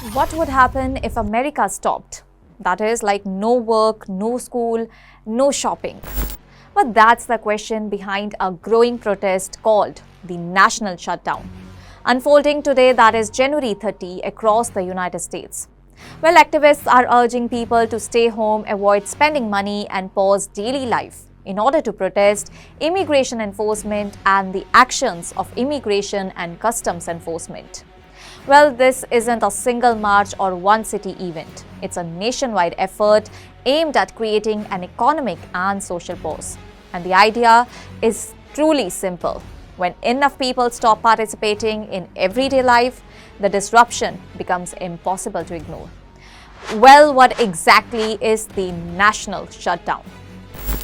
What would happen if America stopped? That is, like no work, no school, no shopping. But that's the question behind a growing protest called the National Shutdown, unfolding today, that is January 30, across the United States. Well, activists are urging people to stay home, avoid spending money, and pause daily life in order to protest immigration enforcement and the actions of Immigration and Customs Enforcement. Well, this isn't a single march or one city event. It's a nationwide effort aimed at creating an economic and social pause. And the idea is truly simple. When enough people stop participating in everyday life, the disruption becomes impossible to ignore. Well, what exactly is the National Shutdown?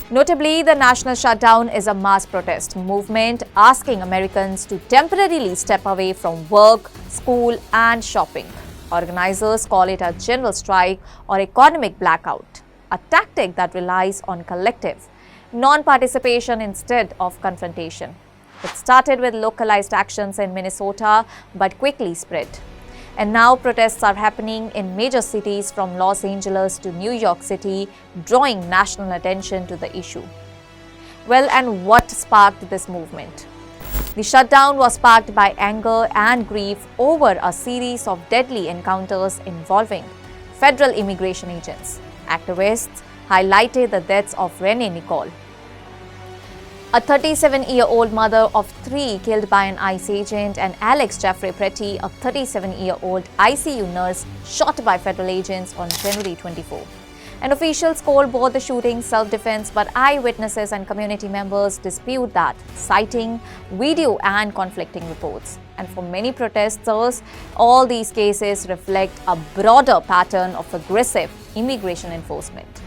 Notably, the National Shutdown is a mass protest movement asking Americans to temporarily step away from work, school, and shopping. Organizers call it a general strike or economic blackout, a tactic that relies on collective non-participation instead of confrontation. It started with localized actions in Minnesota but quickly spread. And now protests are happening in major cities from Los Angeles to New York City, drawing national attention to the issue. Well, and what sparked this movement? The shutdown was sparked by anger and grief over a series of deadly encounters involving federal immigration agents. Activists highlighted the deaths of Renee Nicole, a 37-year-old mother of three killed by an ICE agent, and Alex Jeffrey Pretty, a 37-year-old ICU nurse shot by federal agents on January 24. An officials called both the shootings self-defense, but eyewitnesses and community members dispute that, citing video and conflicting reports. And for many protesters, all these cases reflect a broader pattern of aggressive immigration enforcement.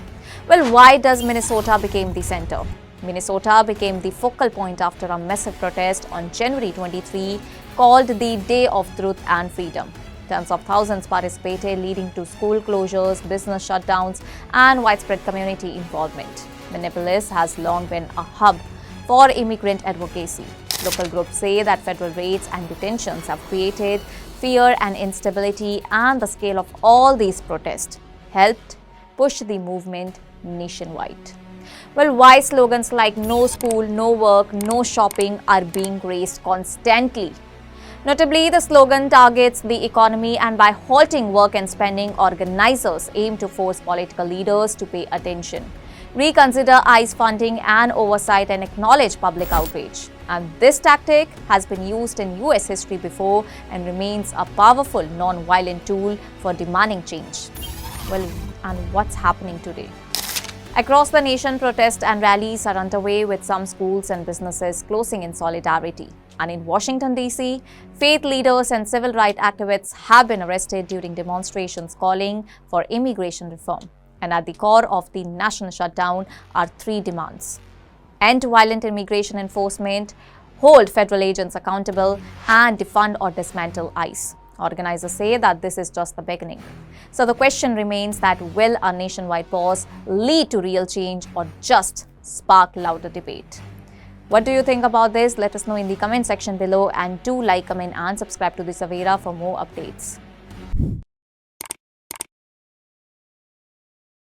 Well, why does Minnesota become the center? Minnesota became the focal point after a massive protest on January 23 called the Day of Truth and Freedom. Tens of thousands participated, leading to school closures, business shutdowns, and widespread community involvement. Minneapolis has long been a hub for immigrant advocacy. Local groups say that federal raids and detentions have created fear and instability, and the scale of all these protests helped push the movement nationwide. Well, why slogans like no school, no work, no shopping are being raised constantly? Notably, the slogan targets the economy, and by halting work and spending, organizers aim to force political leaders to pay attention, reconsider ICE funding and oversight, and acknowledge public outrage. And this tactic has been used in US history before and remains a powerful non-violent tool for demanding change. Well, and what's happening today? Across the nation, protests and rallies are underway, with some schools and businesses closing in solidarity. And in Washington, D.C., faith leaders and civil rights activists have been arrested during demonstrations calling for immigration reform. And at the core of the national shutdown are three demands: end violent immigration enforcement, hold federal agents accountable, and defund or dismantle ICE. Organizers say that this is just the beginning. So the question remains that will a nationwide pause lead to real change or just spark louder debate? What do you think about this? Let us know in the comment section below, and do like, comment and subscribe to the Savera for more updates.